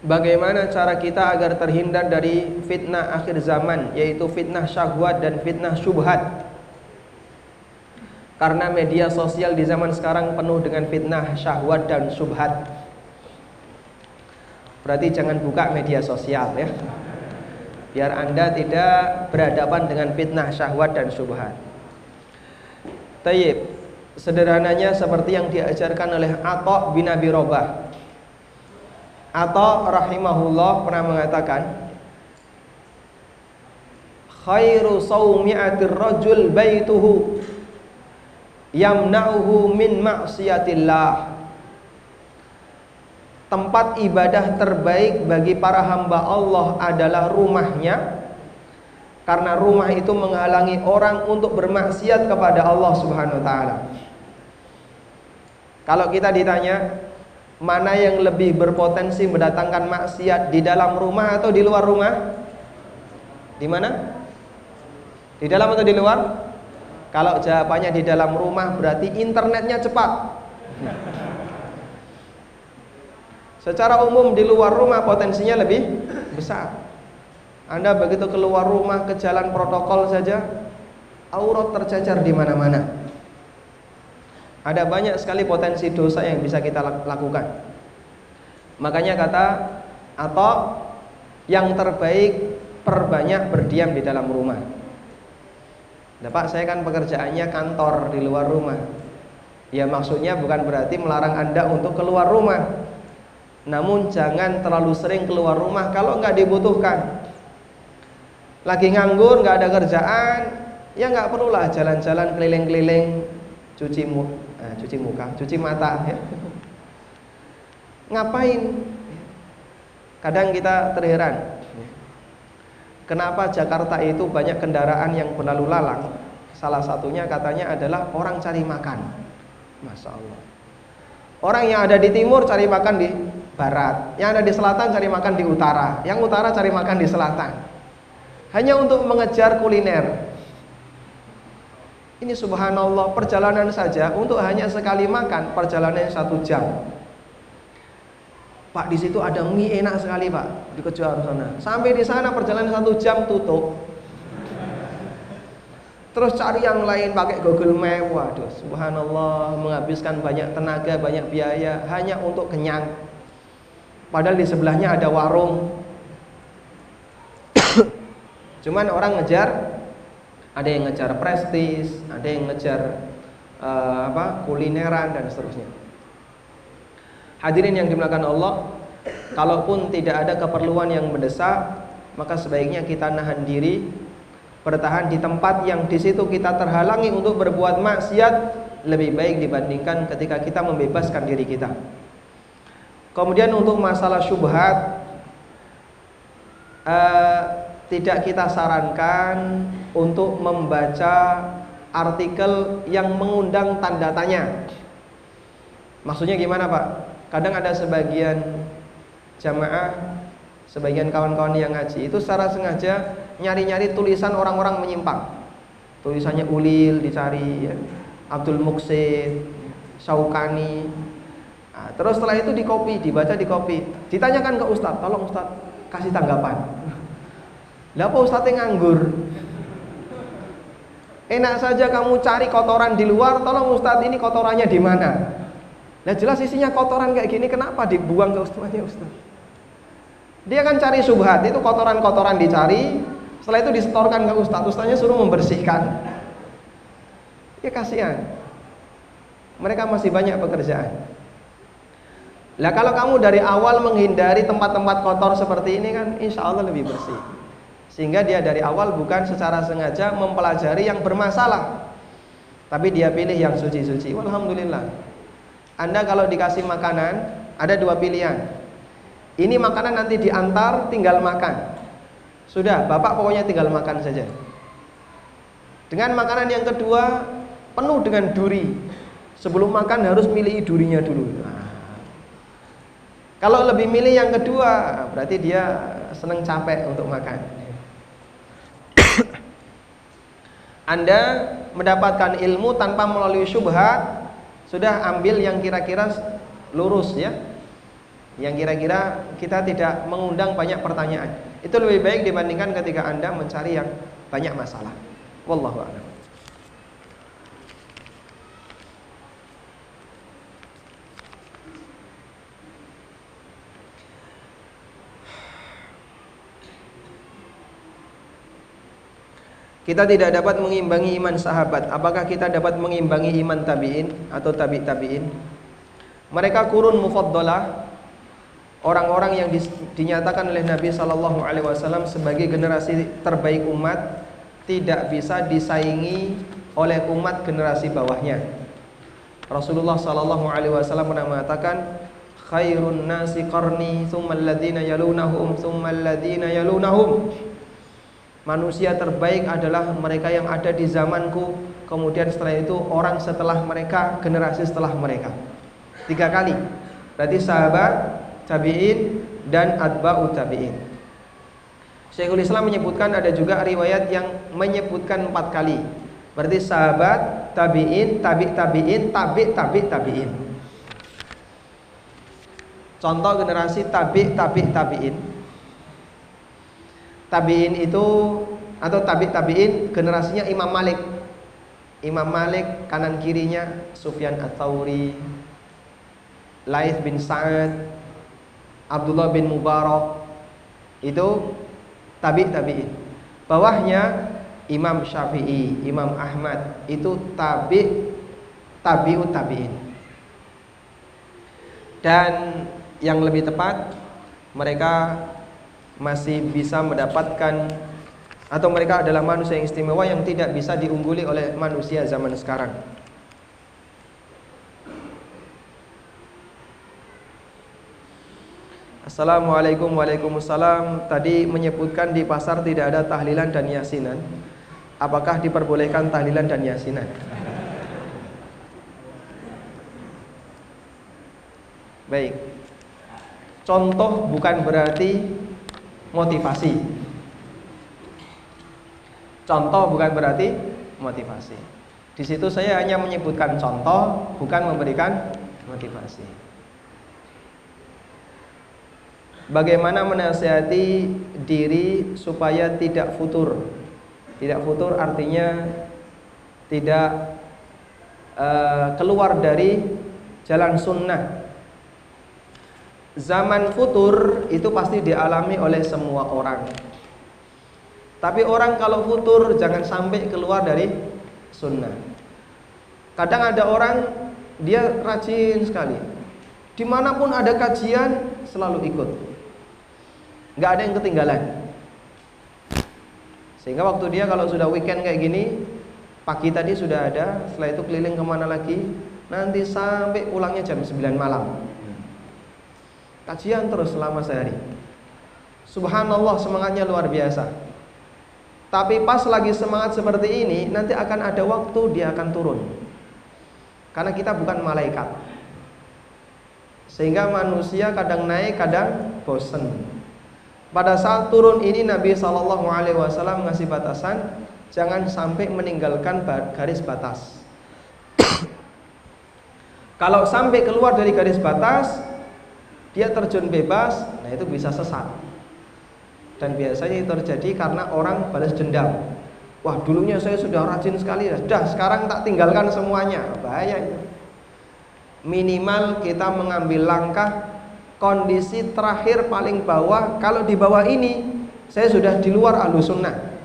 bagaimana cara kita agar terhindar dari fitnah akhir zaman, yaitu fitnah syahwat dan fitnah syubhat. Karena media sosial di zaman sekarang penuh dengan fitnah syahwat dan syubhat. Berarti jangan buka media sosial ya, biar Anda tidak berhadapan dengan fitnah syahwat dan syubhat. Tayyib, sederhananya seperti yang diajarkan oleh Atha bin Abi Rabah. Atha rahimahullah pernah mengatakan, khairu saumi'atir rajul baituhu yamna'uhu min ma'siyatillah. Tempat ibadah terbaik bagi para hamba Allah adalah rumahnya, karena rumah itu menghalangi orang untuk bermaksiat kepada Allah Subhanahu wa taala. Kalau kita ditanya mana yang lebih berpotensi mendatangkan maksiat, di dalam rumah atau di luar rumah? Di mana? Di dalam atau di luar? Kalau jawabannya di dalam rumah, berarti internetnya cepat. Secara umum di luar rumah potensinya lebih besar. Anda begitu keluar rumah ke jalan protokol saja, aurat tercecer di mana-mana. Ada banyak sekali potensi dosa yang bisa kita lakukan. Makanya kata atau yang terbaik perbanyak berdiam di dalam rumah. Nah, Pak, saya kan pekerjaannya kantor di luar rumah. Ya maksudnya bukan berarti melarang Anda untuk keluar rumah. Namun jangan terlalu sering keluar rumah kalau nggak dibutuhkan. Lagi nganggur, nggak ada kerjaan, ya nggak perlulah jalan-jalan keliling-keliling, cuci muka, cuci mata. Ya. Ngapain? Kadang kita terheran, kenapa Jakarta itu banyak kendaraan yang berlalu lalang. Salah satunya katanya adalah orang cari makan. Masya Allah. Orang yang ada di timur cari makan di barat, yang ada di selatan cari makan di utara, yang utara cari makan di selatan, hanya untuk mengejar kuliner. Ini subhanallah, perjalanan saja untuk hanya sekali makan, perjalanan 1 jam. Pak, di situ ada mie enak sekali Pak, dikejar sana. Sampai di sana perjalanan 1 jam tutup. Terus cari yang lain pakai Google Map. Waduh, subhanallah, menghabiskan banyak tenaga, banyak biaya hanya untuk kenyang. Padahal di sebelahnya ada warung. Cuman orang ngejar, ada yang ngejar prestis, ada yang ngejar kulineran dan seterusnya. Hadirin yang dimuliakan Allah, kalaupun tidak ada keperluan yang mendesak, maka sebaiknya kita nahan diri, bertahan di tempat yang di situ kita terhalangi untuk berbuat maksiat, lebih baik dibandingkan ketika kita membebaskan diri kita. Kemudian untuk masalah syubhat, tidak kita sarankan untuk membaca artikel yang mengundang tanda tanya. Maksudnya gimana Pak? Kadang ada sebagian jamaah, sebagian kawan-kawan yang ngaji itu secara sengaja nyari-nyari tulisan orang-orang menyimpang. Tulisannya Ulil dicari ya, Abdul Muqsid, Syaukani. Nah, terus setelah itu dikopi, dibaca dikopi. Ditanyakan ke Ustadz, tolong Ustadz kasih tanggapan. Lah apa Ustadznya nganggur? Enak saja kamu cari kotoran di luar, tolong Ustadz ini kotorannya di mana? Nah jelas isinya kotoran kayak gini, kenapa dibuang ke Ustadznya Ustadz? Dia kan cari syubhat, itu kotoran-kotoran dicari, setelah itu disetorkan ke Ustadz, Ustadznya suruh membersihkan. Ya kasihan, mereka masih banyak pekerjaan. Lah kalau kamu dari awal menghindari tempat-tempat kotor seperti ini kan insya Allah lebih bersih. Sehingga dia dari awal bukan secara sengaja mempelajari yang bermasalah, tapi dia pilih yang suci-suci. Alhamdulillah. Anda kalau dikasih makanan ada 2 pilihan. Ini makanan nanti diantar, tinggal makan. Sudah, Bapak pokoknya tinggal makan saja. Dengan makanan yang kedua penuh dengan duri. Sebelum makan harus milih durinya dulu. Nah, kalau lebih milih yang kedua, berarti dia senang capek untuk makan. Anda mendapatkan ilmu tanpa melalui syubhat, sudah ambil yang kira-kira lurus ya. yang kira-kira kita tidak mengundang banyak pertanyaan. Itu lebih baik dibandingkan ketika Anda mencari yang banyak masalah. Wallahu a'lam. Kita tidak dapat mengimbangi iman sahabat. Apakah kita dapat mengimbangi iman tabi'in atau tabi'in? Mereka kurun mufaddalah, orang-orang yang dinyatakan oleh Nabi SAW sebagai generasi terbaik umat, tidak bisa disaingi oleh umat generasi bawahnya. Rasulullah SAW pernah mengatakan, khairun nasi qarni, thumma alladhina yalunahum, thumma alladhina yalunahum. Manusia terbaik adalah mereka yang ada di zamanku, kemudian setelah itu orang setelah mereka, generasi setelah mereka. 3 kali. Berarti sahabat, tabi'in, dan atba'ut tabi'in. Syekhul Islam menyebutkan ada juga riwayat yang menyebutkan 4 kali. Berarti sahabat, tabi'in, tabi'in, tabi'in. Contoh generasi tabi'in. Tabi'in itu atau tabi'in generasinya Imam Malik. Imam Malik kanan kirinya Sufyan Ats-Tsauri, Laits bin Sa'ad, Abdullah bin Mubarak. Itu tabi'in. Bawahnya Imam Syafi'i, Imam Ahmad. Itu tabi'ut tabi'in. Dan yang lebih tepat, mereka masih bisa mendapatkan, atau mereka adalah manusia yang istimewa yang tidak bisa diungguli oleh manusia zaman sekarang. Assalamualaikum. Waalaikumsalam. Tadi menyebutkan di pasar tidak ada tahlilan dan yasinan. Apakah diperbolehkan tahlilan dan yasinan? Baik. Contoh bukan berarti motivasi. Contoh bukan berarti motivasi. Di situ saya hanya menyebutkan contoh, bukan memberikan motivasi. Bagaimana menasihati diri supaya tidak futur? Tidak futur artinya tidak keluar dari jalan sunnah. Zaman futur itu pasti dialami oleh semua orang. Tapi orang kalau futur jangan sampai keluar dari sunnah. Kadang ada orang dia rajin sekali, dimanapun ada kajian selalu ikut, nggak ada yang ketinggalan. Sehingga waktu dia kalau sudah weekend kayak gini, pagi tadi sudah ada, setelah itu keliling kemana lagi, nanti sampai pulangnya jam 9 malam. Kajian terus selama sehari. Subhanallah, semangatnya luar biasa. Tapi pas lagi semangat seperti ini, nanti akan ada waktu dia akan turun. Karena kita bukan malaikat. Sehingga manusia kadang naik, kadang bosen. Pada saat turun ini Nabi SAW ngasih batasan, jangan sampai meninggalkan garis batas. Kalau sampai keluar dari garis batas, dia terjun bebas, nah itu bisa sesat. Dan biasanya itu terjadi karena orang balas dendam. Wah, dulunya saya sudah rajin sekali, dah sekarang tak tinggalkan semuanya. Bahaya itu. Minimal kita mengambil langkah kondisi terakhir paling bawah. Kalau di bawah ini saya sudah di luar ahlus sunnah.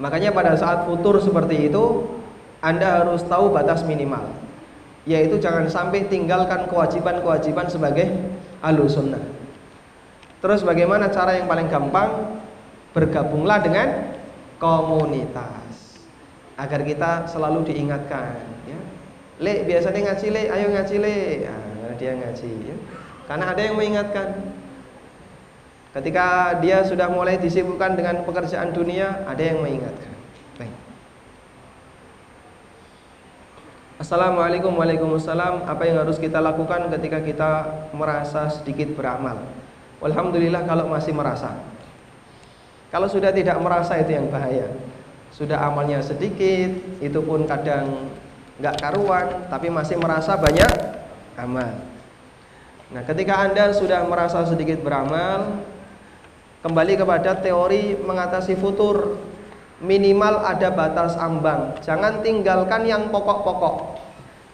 Makanya pada saat futur seperti itu, Anda harus tahu batas minimal, yaitu jangan sampai tinggalkan kewajiban-kewajiban sebagai ahlus sunnah. Terus bagaimana cara yang paling gampang? Bergabunglah dengan komunitas agar kita selalu diingatkan, ya. Le, biasanya ngaji le, ayo ngaji le. Nah, dia ngaji, ya. Karena ada yang mengingatkan. Ketika dia sudah mulai disibukkan dengan pekerjaan dunia, ada yang mengingatkan. Baik. Assalamualaikum. Waalaikumsalam. Apa yang harus kita lakukan ketika kita merasa sedikit beramal? Alhamdulillah kalau masih merasa. Kalau sudah tidak merasa itu yang bahaya. Sudah amalnya sedikit, itu pun kadang nggak karuan, tapi masih merasa banyak amal. Nah, ketika Anda sudah merasa sedikit beramal, kembali kepada teori mengatasi futur. Minimal ada batas ambang. Jangan tinggalkan yang pokok-pokok.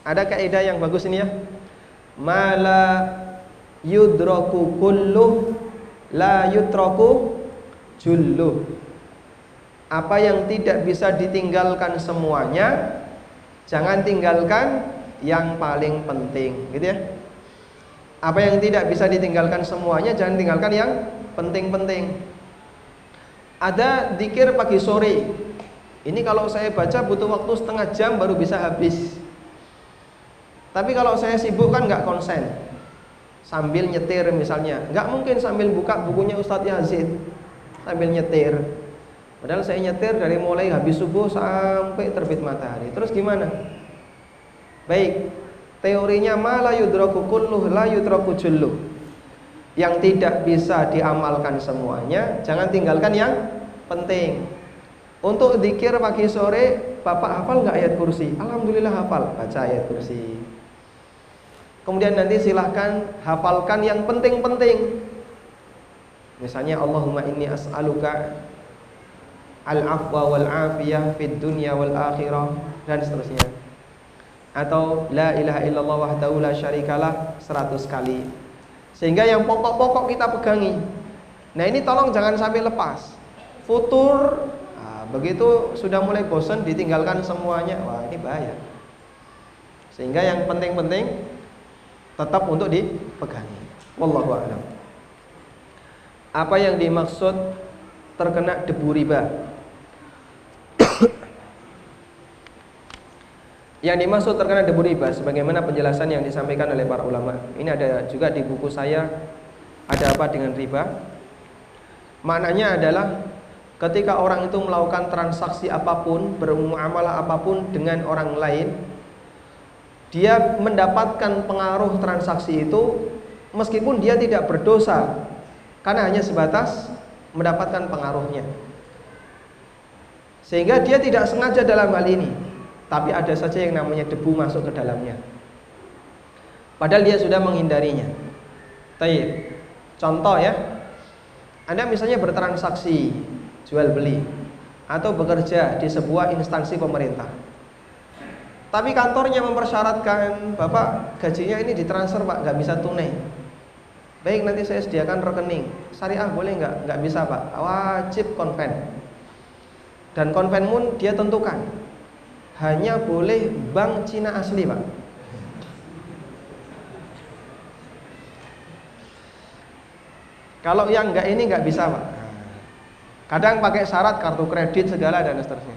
Ada kaidah yang bagus ini ya. Mala yudraku kulluh la yutraku julluh. Apa yang tidak bisa ditinggalkan semuanya, jangan tinggalkan yang paling penting, gitu ya. Apa yang tidak bisa ditinggalkan semuanya, jangan tinggalkan yang penting-penting. Ada zikir pagi sore. Ini kalau saya baca butuh waktu setengah jam baru bisa habis. Tapi kalau saya sibuk kan nggak konsen. Sambil nyetir misalnya, nggak mungkin sambil buka bukunya Ustadz Yazid sambil nyetir. Padahal saya nyetir dari mulai habis subuh sampai terbit matahari. Terus gimana? Baik, teorinya ma la yudraku kulluh la yutraku julluh. Yang tidak bisa diamalkan semuanya, jangan tinggalkan yang penting. Untuk zikir pagi sore, Bapak hafal nggak ayat kursi? Alhamdulillah hafal, baca ayat kursi. Kemudian nanti silahkan hafalkan yang penting-penting. Misalnya Allahumma inni as'aluka al-afwa wal afiyah fid dunya wal akhirah, dan seterusnya. Atau la ilaha illallah wahdahu la syarikalah 100 kali. Sehingga yang pokok-pokok kita pegangi. Nah, ini tolong jangan sampai lepas. Futur, begitu sudah mulai bosan ditinggalkan semuanya, wah ini bahaya. Sehingga yang penting-penting tetap untuk dipegangi. Wallahu a'lam. Apa yang dimaksud terkena debu riba? Yang dimaksud terkena debu riba, sebagaimana penjelasan yang disampaikan oleh para ulama. Ini ada juga di buku saya, Ada Apa Dengan Riba. Maknanya adalah ketika orang itu melakukan transaksi apapun, bermuamalah apapun dengan orang lain, dia mendapatkan pengaruh transaksi itu meskipun dia tidak berdosa, karena hanya sebatas mendapatkan pengaruhnya. Sehingga dia tidak sengaja dalam hal ini, tapi ada saja yang namanya debu masuk ke dalamnya, padahal dia sudah menghindarinya. Taib. Contoh ya, Anda misalnya bertransaksi jual beli atau bekerja di sebuah instansi pemerintah, tapi kantornya mempersyaratkan Bapak gajinya ini ditransfer Pak, nggak bisa tunai. Baik, nanti saya sediakan rekening syariah, boleh nggak? Nggak bisa Pak, wajib konven. Dan konven pun dia tentukan hanya boleh bank Cina asli Pak. Kalau yang enggak ini enggak bisa Pak. Kadang pakai syarat kartu kredit segala dan seterusnya.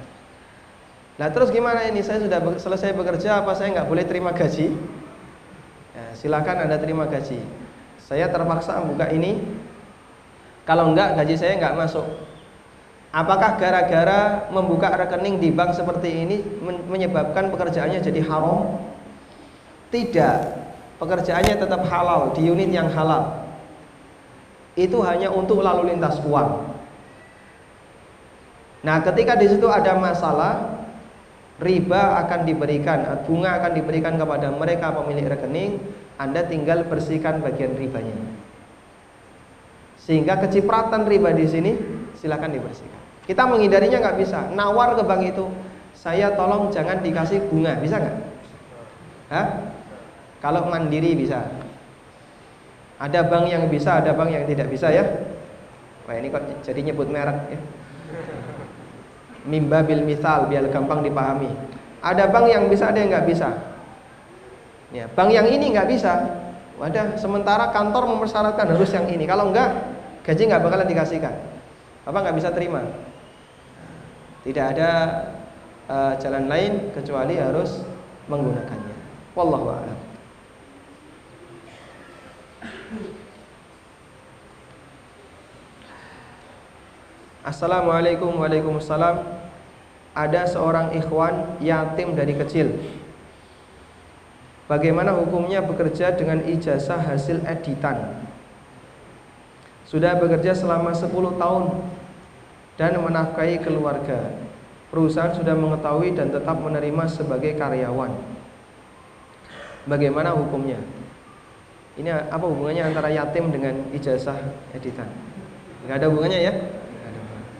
Nah terus gimana ini? Saya sudah selesai bekerja, apa saya enggak boleh terima gaji? Ya, silakan Anda terima gaji. Saya terpaksa membuka ini. Kalau enggak, gaji saya enggak masuk. Apakah gara-gara membuka rekening di bank seperti ini menyebabkan pekerjaannya jadi haram? Tidak. Pekerjaannya tetap halal di unit yang halal. Itu hanya untuk lalu lintas uang. Nah, ketika di situ ada masalah, riba akan diberikan, bunga akan diberikan kepada mereka pemilik rekening. Anda tinggal bersihkan bagian ribanya. Sehingga kecipratan riba di sini silakan dibersihkan. Kita menghindarinya nggak bisa. Nawar ke bank itu, saya tolong jangan dikasih bunga, bisa nggak? Hah? Kalau mandiri bisa. Ada bank yang bisa, ada bank yang tidak bisa ya. Wah ini kok jadi nyebut merek ya. Mimba bil misal biar gampang dipahami. Ada bank yang bisa, ada yang nggak bisa. Ya, bank yang ini nggak bisa. Wadah, sementara kantor mempersyaratkan harus yang ini. Kalau enggak, gaji nggak bakalan dikasihkan. Bapak nggak bisa terima. Tidak ada jalan lain kecuali harus menggunakannya. Wallahu a'lam. Assalamualaikum. Waalaikumsalam. Ada seorang ikhwan yatim dari kecil. Bagaimana hukumnya bekerja dengan ijazah hasil editan? Sudah bekerja selama 10 tahun dan menafkahi keluarga. Perusahaan sudah mengetahui dan tetap menerima sebagai karyawan. Bagaimana hukumnya? Ini apa hubungannya antara yatim dengan ijazah editan? Nggak ada hubungannya ya? Nggak ada hubungannya.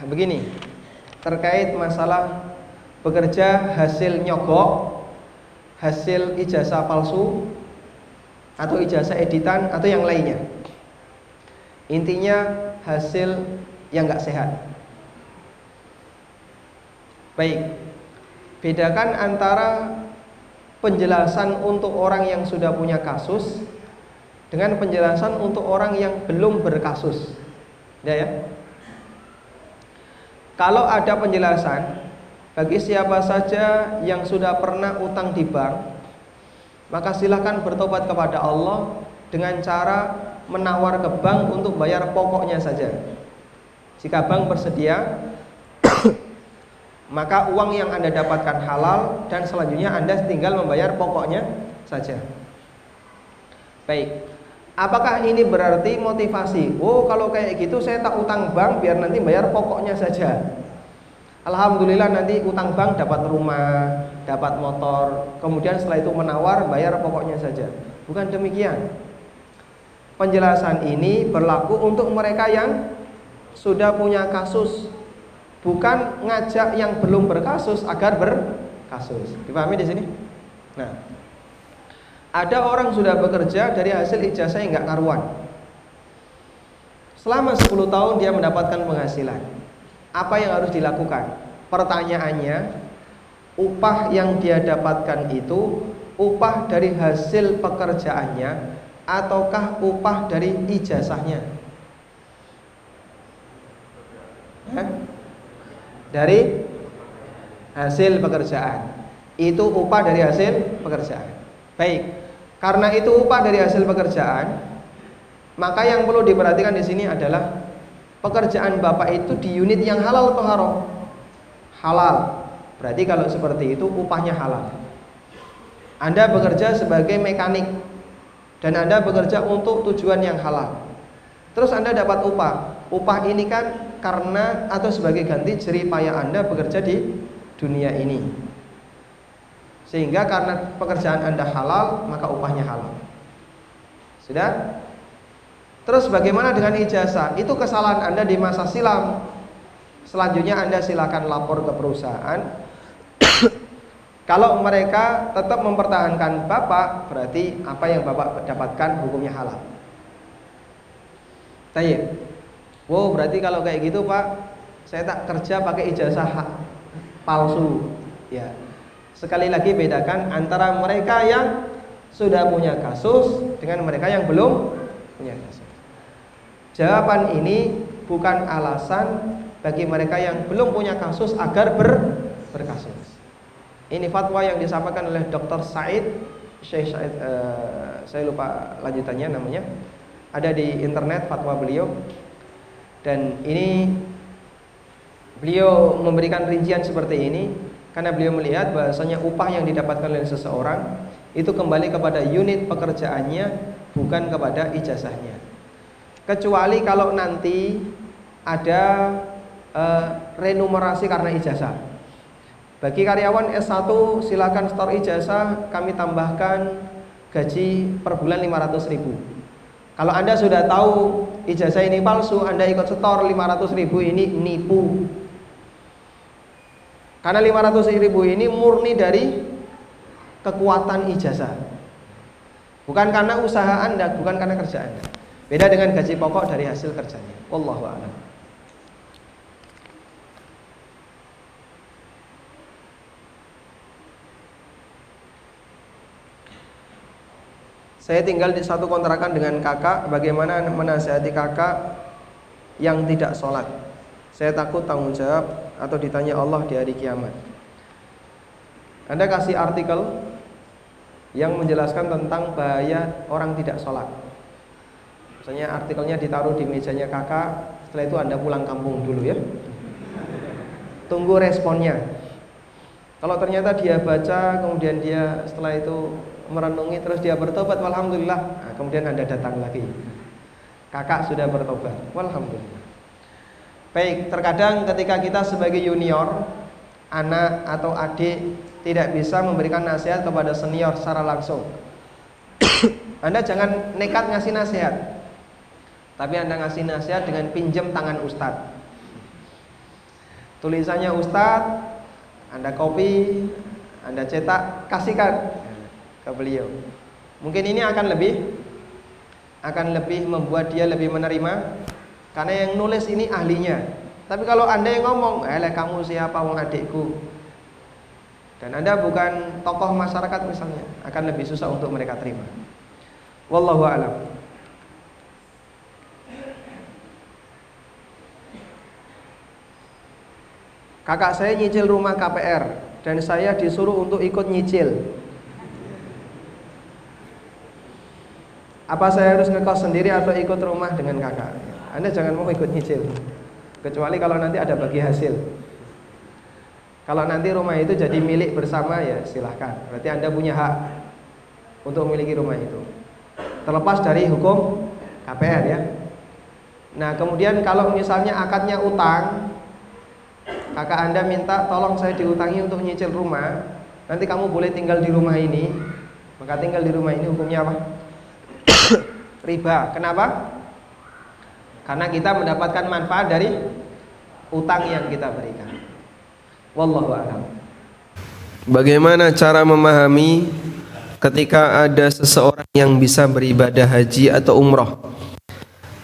Begini, terkait masalah bekerja hasil nyogok, hasil ijazah palsu, atau ijazah editan, atau yang lainnya. Intinya hasil yang nggak sehat. Baik, bedakan antara penjelasan untuk orang yang sudah punya kasus dengan penjelasan untuk orang yang belum berkasus. Ya. Kalau ada penjelasan bagi siapa saja yang sudah pernah utang di bank, maka silahkan bertobat kepada Allah dengan cara menawar ke bank untuk bayar pokoknya saja. Jika bank bersedia, maka uang yang Anda dapatkan halal dan selanjutnya Anda tinggal membayar pokoknya saja. Baik, apakah ini berarti motivasi? Oh, kalau kayak gitu saya tak utang bank biar nanti bayar pokoknya saja. Alhamdulillah nanti utang bank dapat rumah, dapat motor, kemudian setelah itu menawar bayar pokoknya saja. Bukan demikian. Penjelasan ini berlaku untuk mereka yang sudah punya kasus, bukan ngajak yang belum berkasus agar berkasus. Dipahami di sini? Nah, ada orang sudah bekerja dari hasil ijazah yang nggak karuan. Selama 10 tahun dia mendapatkan penghasilan. Apa yang harus dilakukan? Pertanyaannya, upah yang dia dapatkan itu upah dari hasil pekerjaannya ataukah upah dari ijazahnya? Dari hasil pekerjaan. Itu upah dari hasil pekerjaan. Baik, karena itu upah dari hasil pekerjaan, maka yang perlu diperhatikan di sini adalah pekerjaan Bapak itu di unit yang halal atau haram? Halal. Berarti kalau seperti itu upahnya halal. Anda bekerja sebagai mekanik dan Anda bekerja untuk tujuan yang halal. Terus Anda dapat upah. Upah ini kan karena atau sebagai ganti jerih payah Anda bekerja di dunia ini. Sehingga karena pekerjaan Anda halal, maka upahnya halal. Sudah? Terus bagaimana dengan ijazah? Itu kesalahan Anda di masa silam. Selanjutnya Anda silakan lapor ke perusahaan. Kalau mereka tetap mempertahankan Bapak, berarti apa yang Bapak dapatkan hukumnya halal. Tayyib. Wow, berarti kalau kayak gitu Pak, saya tak kerja pakai ijazah palsu. Ya. Sekali lagi bedakan antara mereka yang sudah punya kasus dengan mereka yang belum punya kasus. Jawaban ini bukan alasan bagi mereka yang belum punya kasus agar berkasus. Ini fatwa yang disampaikan oleh Dr. Said, Syekh Said, saya lupa lanjutannya namanya. Ada di internet fatwa beliau. Dan ini beliau memberikan rincian seperti ini karena beliau melihat bahasanya upah yang didapatkan oleh seseorang itu kembali kepada unit pekerjaannya, bukan kepada ijazahnya. Kecuali kalau nanti ada renumerasi karena ijazah. Bagi karyawan S1 silakan store ijazah, kami tambahkan gaji per bulan 500.000. Kalau Anda sudah tahu ijazah ini palsu, Anda ikut setor 500.000, ini nipu. Karena 500.000 ini murni dari kekuatan ijazah, bukan karena usaha Anda, bukan karena kerja Anda. Beda dengan gaji pokok dari hasil kerjanya. Wallahu a'lam. Saya tinggal di satu kontrakan dengan kakak. Bagaimana menasihati kakak yang tidak sholat? Saya takut tanggung jawab atau ditanya Allah di hari kiamat. Anda kasih artikel yang menjelaskan tentang bahaya orang tidak sholat. Misalnya artikelnya ditaruh di mejanya kakak. Setelah itu Anda pulang kampung dulu ya. Tunggu responnya. Kalau ternyata dia baca, kemudian dia setelah itu merenungi, terus dia bertobat, walhamdulillah. Nah, kemudian Anda datang lagi, kakak sudah bertobat, walhamdulillah. Baik, terkadang ketika kita sebagai junior, anak atau adik tidak bisa memberikan nasihat kepada senior secara langsung. Anda jangan nekat ngasih nasihat, tapi Anda ngasih nasihat dengan pinjam tangan ustadz. Tulisannya ustadz, Anda copy, Anda cetak, kasihkan ke beliau. Mungkin ini akan lebih membuat dia lebih menerima, karena yang nulis ini ahlinya. Tapi kalau Anda yang ngomong, kamu siapa, wong adikku, dan Anda bukan tokoh masyarakat misalnya, akan lebih susah untuk mereka terima. Wallahu a'lam. Kakak saya nyicil rumah KPR dan saya disuruh untuk ikut nyicil. Apa saya harus ngekos sendiri atau ikut rumah dengan kakak? Anda jangan mau ikut nyicil, kecuali kalau nanti ada bagi hasil. Kalau nanti rumah itu jadi milik bersama, ya silahkan. Berarti Anda punya hak untuk memiliki rumah itu, terlepas dari hukum KPR ya. Nah kemudian kalau misalnya akadnya utang, kakak Anda minta tolong saya diutangi untuk nyicil rumah, nanti kamu boleh tinggal di rumah ini, maka tinggal di rumah ini hukumnya apa? Riba. Kenapa? Karena kita mendapatkan manfaat dari utang yang kita berikan. Wallahu a'lam. Bagaimana cara memahami ketika ada seseorang yang bisa beribadah haji atau umroh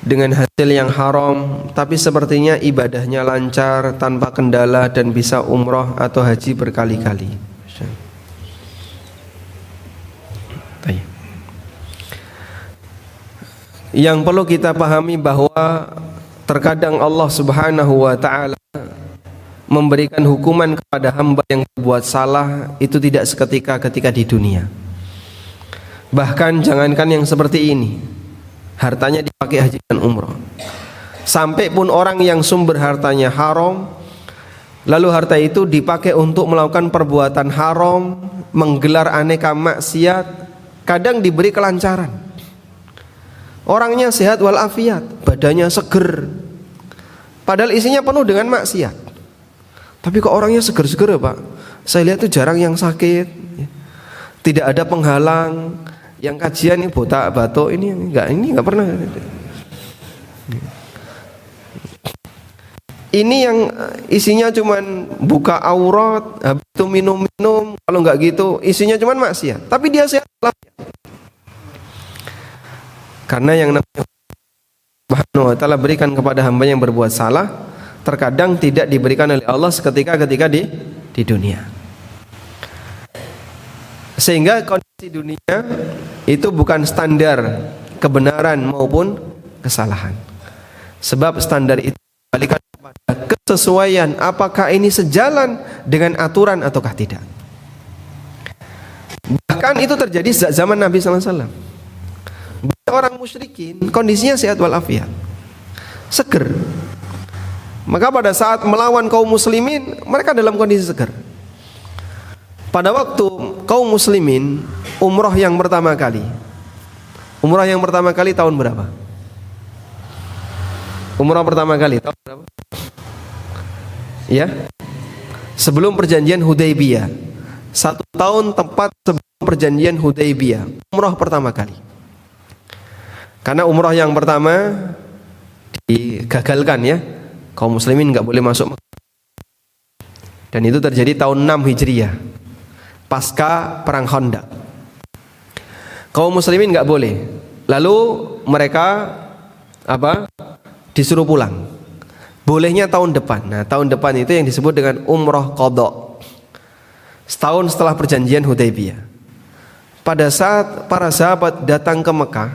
dengan hasil yang haram, tapi sepertinya ibadahnya lancar tanpa kendala dan bisa umroh atau haji berkali-kali? Yang perlu kita pahami bahwa terkadang Allah Subhanahu wa ta'ala memberikan hukuman kepada hamba yang berbuat salah itu tidak seketika ketika di dunia. Bahkan jangankan yang seperti ini, hartanya dipakai haji dan umroh, sampai pun orang yang sumber hartanya haram, lalu harta itu dipakai untuk melakukan perbuatan haram, menggelar aneka maksiat, kadang diberi kelancaran. Orangnya sehat walafiat, badannya seger, padahal isinya penuh dengan maksiat. Tapi kok orangnya seger-seger ya Pak? Saya lihat tuh jarang yang sakit, tidak ada penghalang. Yang kajian ini botak batuk ini enggak pernah. Ini yang isinya cuman buka aurat, habis itu minum-minum, kalau enggak gitu isinya cuman maksiat. Tapi dia sehat walafiat. Karena yang namanya Subhanahu wa ta'ala berikan kepada hamba yang berbuat salah, terkadang tidak diberikan oleh Allah seketika di dunia. Sehingga kondisi dunia itu bukan standar kebenaran maupun kesalahan. Sebab standar itu dikembalikan kepada kesesuaian, apakah ini sejalan dengan aturan ataukah tidak. Bahkan itu terjadi sejak zaman Nabi sallallahu alaihi wasallam. Banyak orang musyrikin kondisinya sehat walafiat, seger. Maka pada saat melawan kaum muslimin, mereka dalam kondisi seger. Pada waktu kaum muslimin umroh yang pertama kali tahun berapa? Umroh pertama kali tahun berapa? Ya, sebelum perjanjian Hudaybiyah. 1 tahun tepat sebelum perjanjian Hudaybiyah, umroh pertama kali. Karena umroh yang pertama digagalkan ya, kaum muslimin nggak boleh masuk Mekah. Dan itu terjadi tahun 6 Hijriah, pasca perang Khandaq. Kaum muslimin nggak boleh. Lalu mereka disuruh pulang. Bolehnya tahun depan. Nah, tahun depan itu yang disebut dengan umroh qadha. Setahun setelah perjanjian Hudaybiyah. Pada saat para sahabat datang ke Mekah,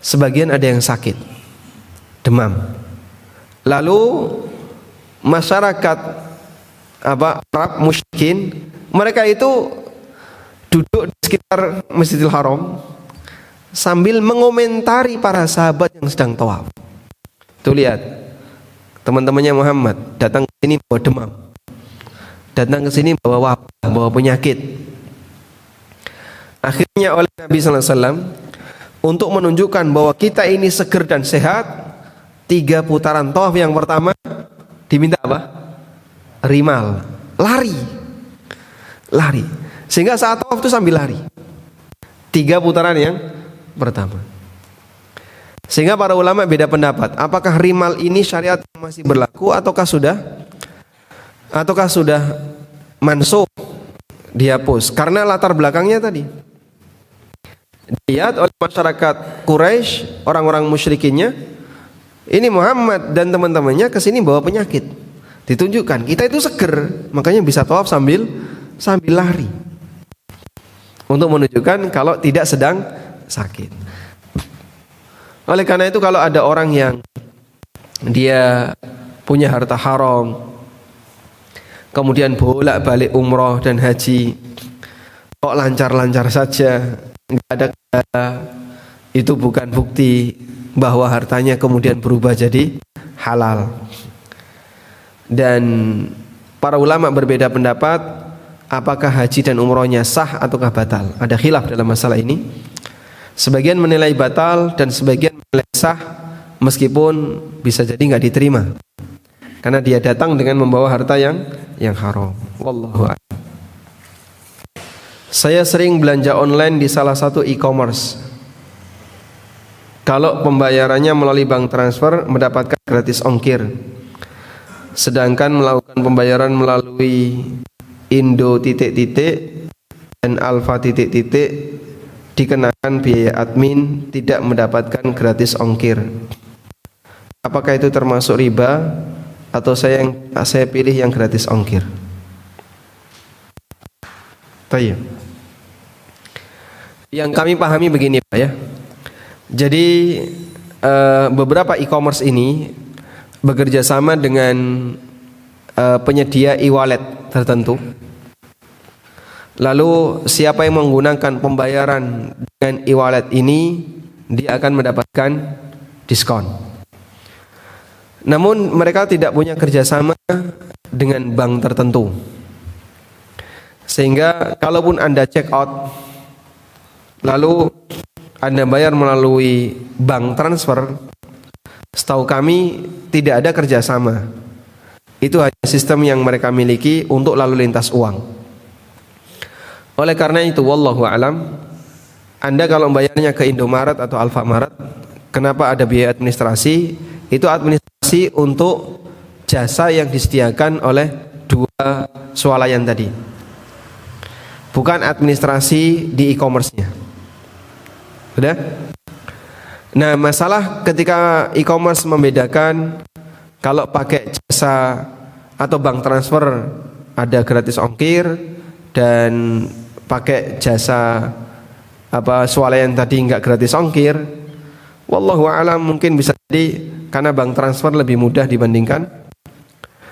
sebagian ada yang sakit, demam. Lalu masyarakat Arab musyrikin, mereka itu duduk di sekitar Masjidil Haram sambil mengomentari para sahabat yang sedang tawaf. Tuh lihat, teman-temannya Muhammad datang ke sini bawa demam, datang ke sini bawa wabah, bawa penyakit. Akhirnya oleh Nabi sallallahu alaihi wasallam untuk menunjukkan bahwa kita ini seger dan sehat, 3 putaran tawaf yang pertama diminta apa? Rimal, lari. lari. Sehingga saat tawaf itu sambil lari. 3 putaran yang pertama. Sehingga para ulama beda pendapat, apakah rimal ini syariat masih berlaku ataukah sudah mansukh, dihapus? Karena latar belakangnya tadi dilihat oleh masyarakat Quraisy, orang-orang musyrikinnya, ini Muhammad dan teman-temannya kesini bawa penyakit. Ditunjukkan kita itu seger, makanya bisa tawaf sambil lari, untuk menunjukkan kalau tidak sedang sakit. Oleh karena itu kalau ada orang yang dia punya harta haram, kemudian bolak-balik umroh dan haji, kok lancar-lancar saja, nggak ada kendala, itu bukan bukti bahwa hartanya kemudian berubah jadi halal. Dan para ulama berbeda pendapat, apakah haji dan umrohnya sah ataukah batal. Ada khilaf dalam masalah ini. Sebagian menilai batal dan sebagian menilai sah, meskipun bisa jadi nggak diterima karena dia datang dengan membawa harta yang haram. Wallahu a'lam. Saya sering belanja online di salah satu e-commerce. Kalau pembayarannya melalui bank transfer mendapatkan gratis ongkir. Sedangkan melakukan pembayaran melalui Indo dan Alfa dikenakan biaya admin, tidak mendapatkan gratis ongkir. Apakah itu termasuk riba atau saya pilih yang gratis ongkir? Tayyib. Yang kami pahami begini Pak ya. Jadi beberapa e-commerce ini bekerja sama dengan penyedia e-wallet tertentu. Lalu siapa yang menggunakan pembayaran dengan e-wallet ini, dia akan mendapatkan diskon. Namun mereka tidak punya kerjasama dengan bank tertentu. Sehingga kalaupun Anda check out, lalu Anda bayar melalui bank transfer, setahu kami tidak ada kerjasama. Itu hanya sistem yang mereka miliki untuk lalu lintas uang. Oleh karena itu, wallahu alam, Anda kalau membayarnya ke Indomaret atau Alfamaret, kenapa ada biaya administrasi? Itu administrasi untuk jasa yang disediakan oleh 2 swalayan tadi, bukan administrasi di e-commerce-nya. Sudah? Nah, masalah ketika e-commerce membedakan kalau pakai jasa atau bank transfer ada gratis ongkir, dan pakai jasa swalayan tadi enggak gratis ongkir. Wallahu a'lam, mungkin bisa jadi karena bank transfer lebih mudah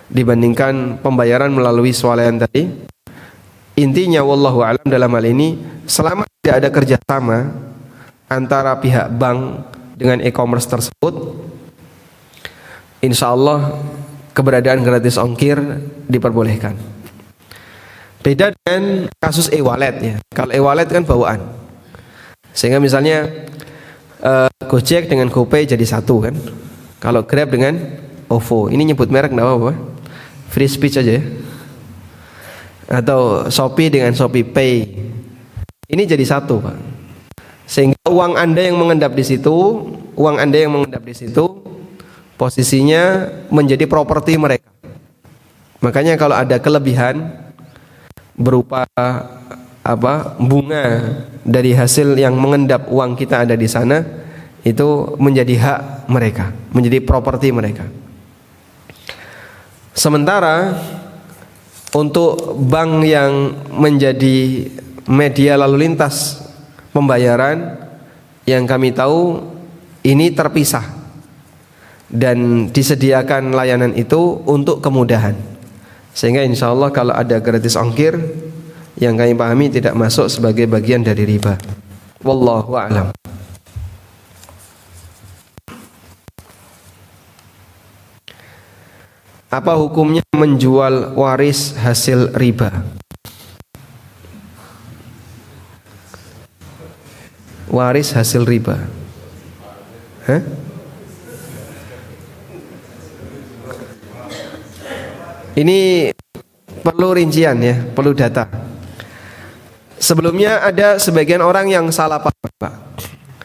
dibandingkan pembayaran melalui swalayan tadi. Intinya wallahu a'lam dalam hal ini, selama tidak ada kerjasama antara pihak bank dengan e-commerce tersebut, insya Allah keberadaan gratis ongkir diperbolehkan. Beda dengan kasus e-wallet ya. Kalau e-wallet kan bawaan, sehingga misalnya Gojek dengan GoPay jadi satu kan. Kalau Grab dengan OVO, ini nyebut merek enggak apa-apa, free speech aja ya. Atau Shopee dengan Shopee Pay, ini jadi satu Pak. Sehingga uang Anda yang mengendap di situ, posisinya menjadi properti mereka. Makanya kalau ada kelebihan berupa bunga dari hasil yang mengendap uang kita ada di sana, itu menjadi hak mereka, menjadi properti mereka. Sementara untuk bank yang menjadi media lalu lintas pembayaran, yang kami tahu ini terpisah dan disediakan layanan itu untuk kemudahan. Sehingga insya Allah kalau ada gratis ongkir, yang kami pahami tidak masuk sebagai bagian dari riba. Wallahu a'lam. Apa hukumnya menjual waris hasil riba? Waris hasil riba. Ini perlu rincian ya, perlu data. Sebelumnya ada sebagian orang yang salah paham, Pak,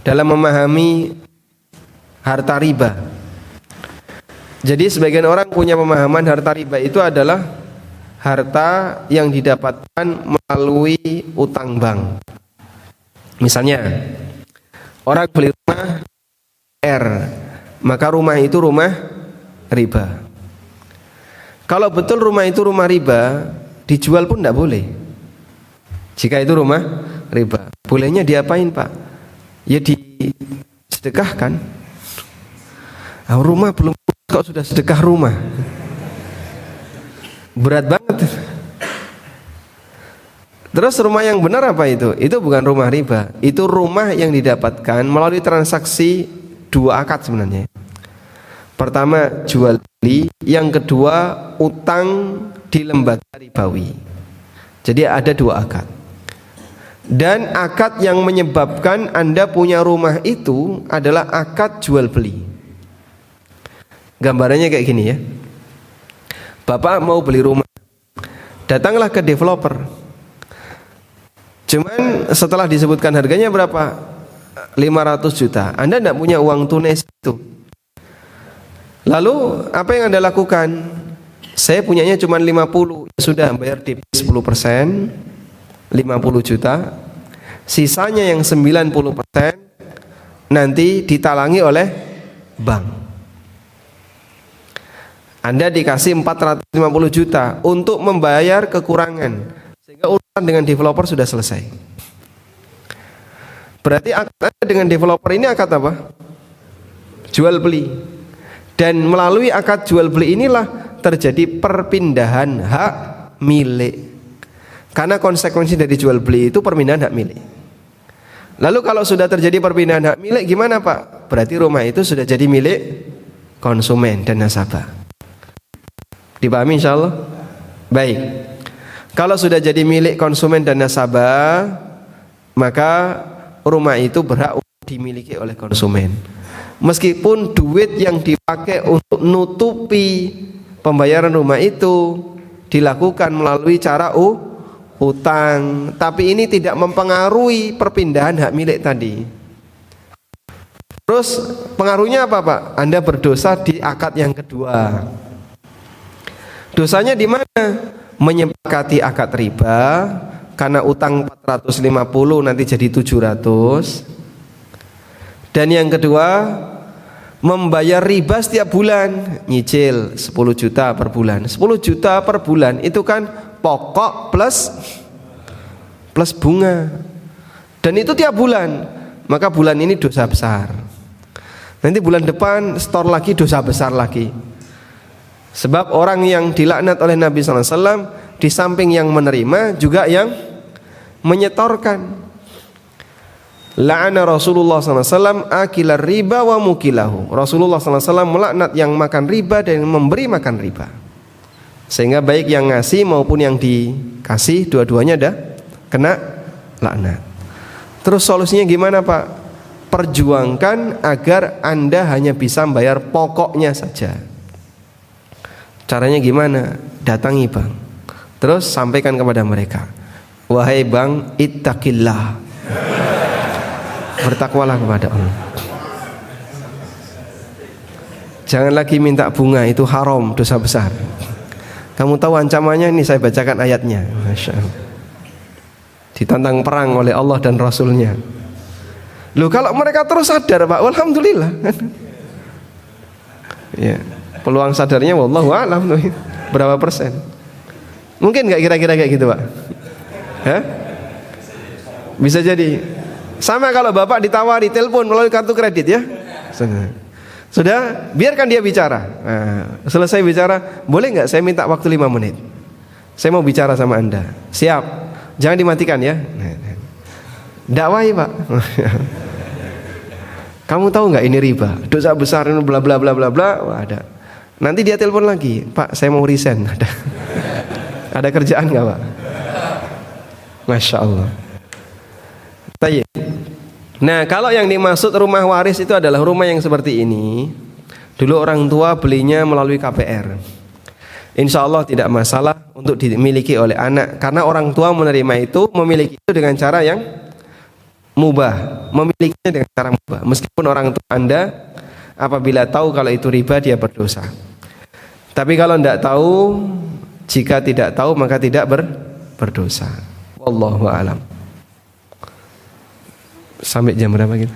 dalam memahami harta riba. Jadi sebagian orang punya pemahaman harta riba itu adalah harta yang didapatkan melalui utang bank. Misalnya, orang beli rumah R, maka rumah itu rumah riba. Kalau betul rumah itu rumah riba, dijual pun tidak boleh. Jika itu rumah riba, bolehnya diapain, Pak? Ya disedekahkan. Rumah belum kok sudah sedekah rumah. Berat banget. Terus rumah yang benar apa itu? Itu bukan rumah riba. Itu rumah yang didapatkan melalui transaksi dua akad sebenarnya. Pertama jual beli, yang kedua utang di lembaga ribawi. Jadi ada dua akad. Dan akad yang menyebabkan Anda punya rumah itu adalah akad jual beli. Gambarannya kayak gini ya. Bapak mau beli rumah, datanglah ke developer. Cuman setelah disebutkan harganya berapa? 500 juta. Anda tidak punya uang tunai itu. Lalu apa yang Anda lakukan? Saya punyanya cuma 50. Sudah bayar DP 10%, 50 juta. Sisanya yang 90% nanti ditalangi oleh bank. Anda dikasih 450 juta untuk membayar kekurangan, sehingga urusan dengan developer sudah selesai. Berarti akad dengan developer ini akad apa? Jual beli. Dan melalui akad jual beli inilah terjadi perpindahan hak milik. Karena konsekuensi dari jual beli itu perpindahan hak milik. Lalu kalau sudah terjadi perpindahan hak milik gimana, Pak? Berarti rumah itu sudah jadi milik konsumen dan nasabah. Dipahami insyaallah? Baik. Kalau sudah jadi milik konsumen dan nasabah, maka rumah itu berhak untuk dimiliki oleh konsumen. Meskipun duit yang dipakai untuk nutupi pembayaran rumah itu dilakukan melalui cara utang, tapi ini tidak mempengaruhi perpindahan hak milik tadi. Terus pengaruhnya apa, Pak? Anda berdosa di akad yang kedua. Dosanya di mana? Menyepakati akad riba, karena utang 450 nanti jadi 700. Dan yang kedua, membayar riba setiap bulan, nyicil 10 juta per bulan. 10 juta per bulan itu kan pokok plus bunga. Dan itu tiap bulan. Maka bulan ini dosa besar. Nanti bulan depan store lagi dosa besar lagi. Sebab orang yang dilaknat oleh Nabi SAW di samping yang menerima juga yang menyetorkan. La'ana Rasulullah SAW akilar riba wa mukilahu. Rasulullah SAW melaknat yang makan riba dan yang memberi makan riba. Sehingga baik yang ngasih maupun yang dikasih, dua-duanya ada kena laknat. Terus solusinya gimana, Pak? Perjuangkan agar Anda hanya bisa bayar pokoknya saja. Caranya gimana? Datangi bank, terus sampaikan kepada mereka, wahai bank, ittaqillah, bertakwalah kepada Allah. Jangan lagi minta bunga, itu haram, dosa besar. Kamu tahu ancamannya? Ini saya bacakan ayatnya. Masya Allah. Ditantang perang oleh Allah dan Rasulnya. Loh, kalau mereka terus sadar, Pak, alhamdulillah. Ya, peluang sadarnya wallahu a'lam berapa persen? Mungkin nggak kira-kira kayak gitu, Pak? Hah? Bisa jadi. Sama kalau Bapak ditawari telepon melalui kartu kredit ya. Sudah, biarkan dia bicara. Nah, selesai bicara, boleh nggak saya minta waktu 5 menit? Saya mau bicara sama Anda. Siap. Jangan dimatikan ya. Dakwai, Pak. Kamu tahu nggak ini riba? Dosa besar ini bla bla bla bla bla. Wah, ada. Nanti dia telepon lagi, Pak, saya mau resign. Ada kerjaan nggak, Pak? Masya Allah. Baik. Nah, kalau yang dimaksud rumah waris itu adalah rumah yang seperti ini. Dulu orang tua belinya melalui KPR. insya Allah tidak masalah untuk dimiliki oleh anak, karena orang tua menerima itu, memiliki itu dengan cara yang mubah, memilikinya dengan cara mubah. Meskipun orang tua Anda apabila tahu kalau itu riba, dia berdosa. Tapi kalau tidak tahu, jika tidak tahu maka tidak berdosa. Wallahu a'lam. Sampai jam berapa kita?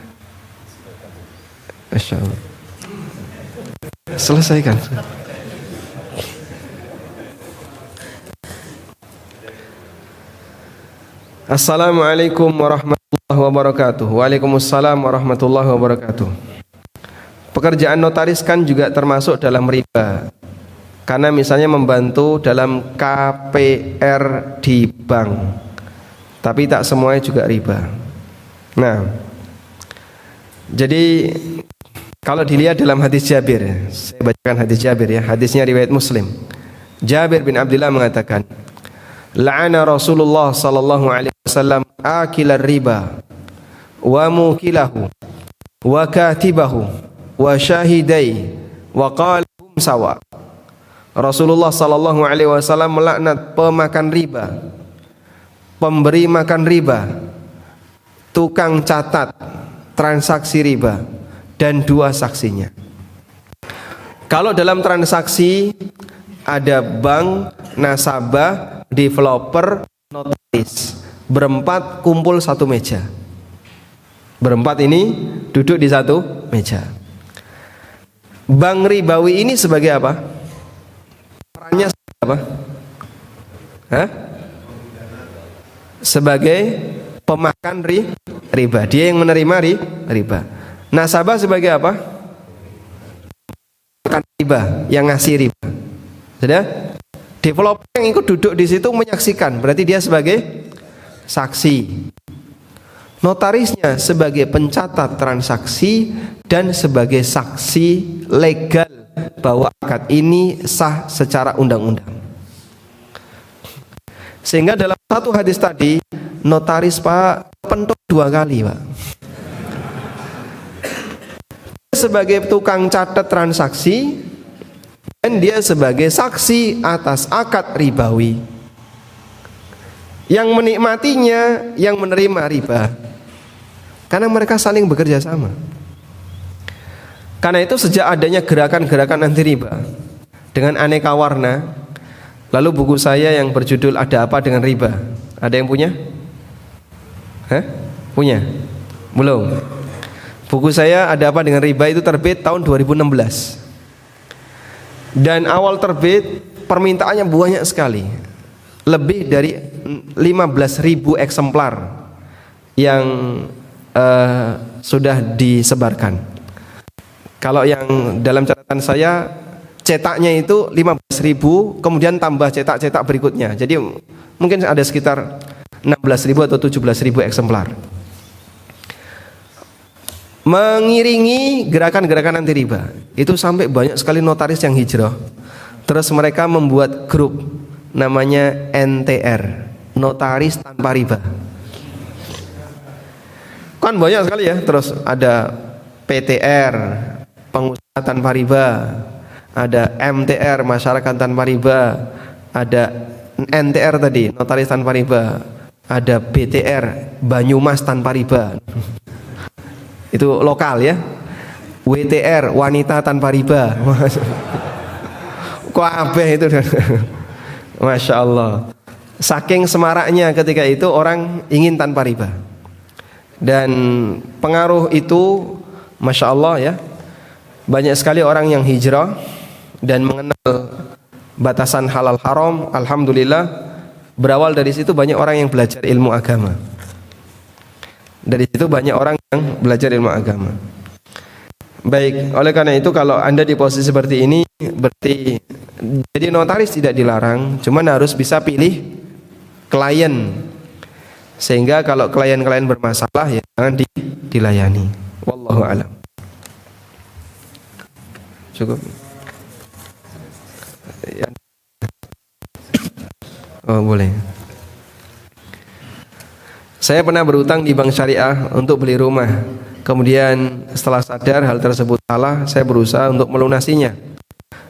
Masya Allah. Selesaikan. Assalamualaikum warahmatullahi wabarakatuh. Waalaikumsalam warahmatullahi wabarakatuh. Pekerjaan notaris kan juga termasuk dalam riba, karena misalnya membantu dalam KPR di bank, tapi tak semuanya juga riba. Nah, jadi kalau dilihat dalam hadis Jabir, saya bacakan hadis Jabir ya, hadisnya riwayat Muslim. Jabir bin Abdullah mengatakan, la'ana Rasulullah sallallahu alaihi wasallam akilar riba wa mukilahu wa katibahu wa syahidai wa qala hum sawa. Rasulullah sallallahu alaihi wasallam melaknat pemakan riba, pemberi makan riba, tukang catat transaksi riba, dan dua saksinya. Kalau dalam transaksi ada bank, nasabah, developer, notaris, berempat kumpul satu meja. Berempat ini duduk di satu meja. Bank ribawi ini sebagai apa? Perannya sebagai apa? Hah? Sebagai pemakan riba. Dia yang menerima riba. Nasabah sebagai apa? Makan riba, yang ngasih riba. Sudah? Developer yang ikut duduk di situ menyaksikan, berarti dia sebagai saksi. Notarisnya sebagai pencatat transaksi dan sebagai saksi legal bahwa akad ini sah secara undang-undang. Sehingga dalam satu hadis tadi, notaris Pak pentok dua kali Pak. Sebagai tukang catat transaksi dan dia sebagai saksi atas akad ribawi. Yang menikmatinya yang menerima riba, karena mereka saling bekerja sama. Karena itu sejak adanya gerakan-gerakan anti riba dengan aneka warna, lalu buku saya yang berjudul Ada Apa Dengan Riba, ada yang punya? Hah? Punya? Belum? Buku saya Ada Apa Dengan Riba itu terbit tahun 2016. Dan awal terbit permintaannya banyak sekali, lebih dari 15.000 eksemplar yang sudah disebarkan. Kalau yang dalam catatan saya, cetaknya itu 15.000, kemudian tambah cetak-cetak berikutnya. Jadi mungkin ada sekitar 16.000 atau 17.000 eksemplar. Mengiringi gerakan-gerakan anti riba itu sampai banyak sekali notaris yang hijrah. Terus mereka membuat grup namanya NTR, Notaris Tanpa Riba. Kan banyak sekali ya. Terus ada PTR, Pengusaha Tanpa Riba, ada MTR, Masyarakat Tanpa Riba, ada NTR tadi, Notaris Tanpa Riba, ada BTR, Banyumas Tanpa Riba. Itu lokal ya. WTR, Wanita Tanpa Riba. Kok abeh itu. Masya Allah. Saking semaraknya ketika itu orang ingin tanpa riba. Dan pengaruh itu Masya Allah ya, banyak sekali orang yang hijrah dan mengenal batasan halal haram. Alhamdulillah, berawal dari situ banyak orang yang belajar ilmu agama. Dari situ banyak orang yang belajar ilmu agama. Baik, oleh karena itu kalau Anda di posisi seperti ini, berarti jadi notaris tidak dilarang, cuman harus bisa pilih klien. Sehingga kalau klien-klien bermasalah ya jangan dilayani. Wallahu a'lam. Cukup. Oh, boleh. Saya pernah berutang di bank syariah untuk beli rumah. Kemudian setelah sadar hal tersebut salah, saya berusaha untuk melunasinya.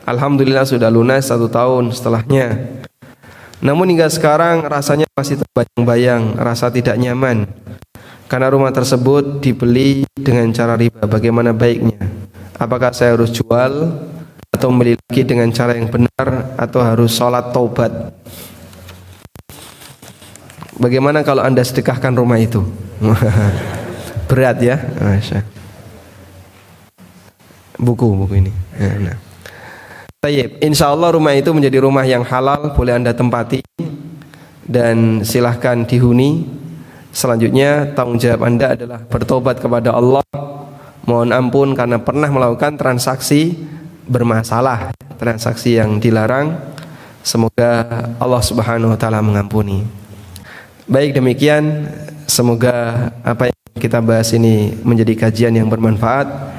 Alhamdulillah sudah lunas 1 tahun setelahnya. Namun hingga sekarang rasanya masih terbayang-bayang, rasa tidak nyaman. Karena rumah tersebut dibeli dengan cara riba. Bagaimana baiknya? Apakah saya harus jual atau membeli lagi dengan cara yang benar, atau harus sholat taubat? Bagaimana kalau Anda sedekahkan rumah itu? Berat ya, Masya. Buku ini. Nah. Baik, insya Allah rumah itu menjadi rumah yang halal, boleh Anda tempati dan silahkan dihuni. Selanjutnya tanggung jawab Anda adalah bertobat kepada Allah, mohon ampun karena pernah melakukan transaksi bermasalah, transaksi yang dilarang. Semoga Allah Subhanahu wa taala mengampuni. Baik, demikian, semoga apa yang kita bahas ini menjadi kajian yang bermanfaat.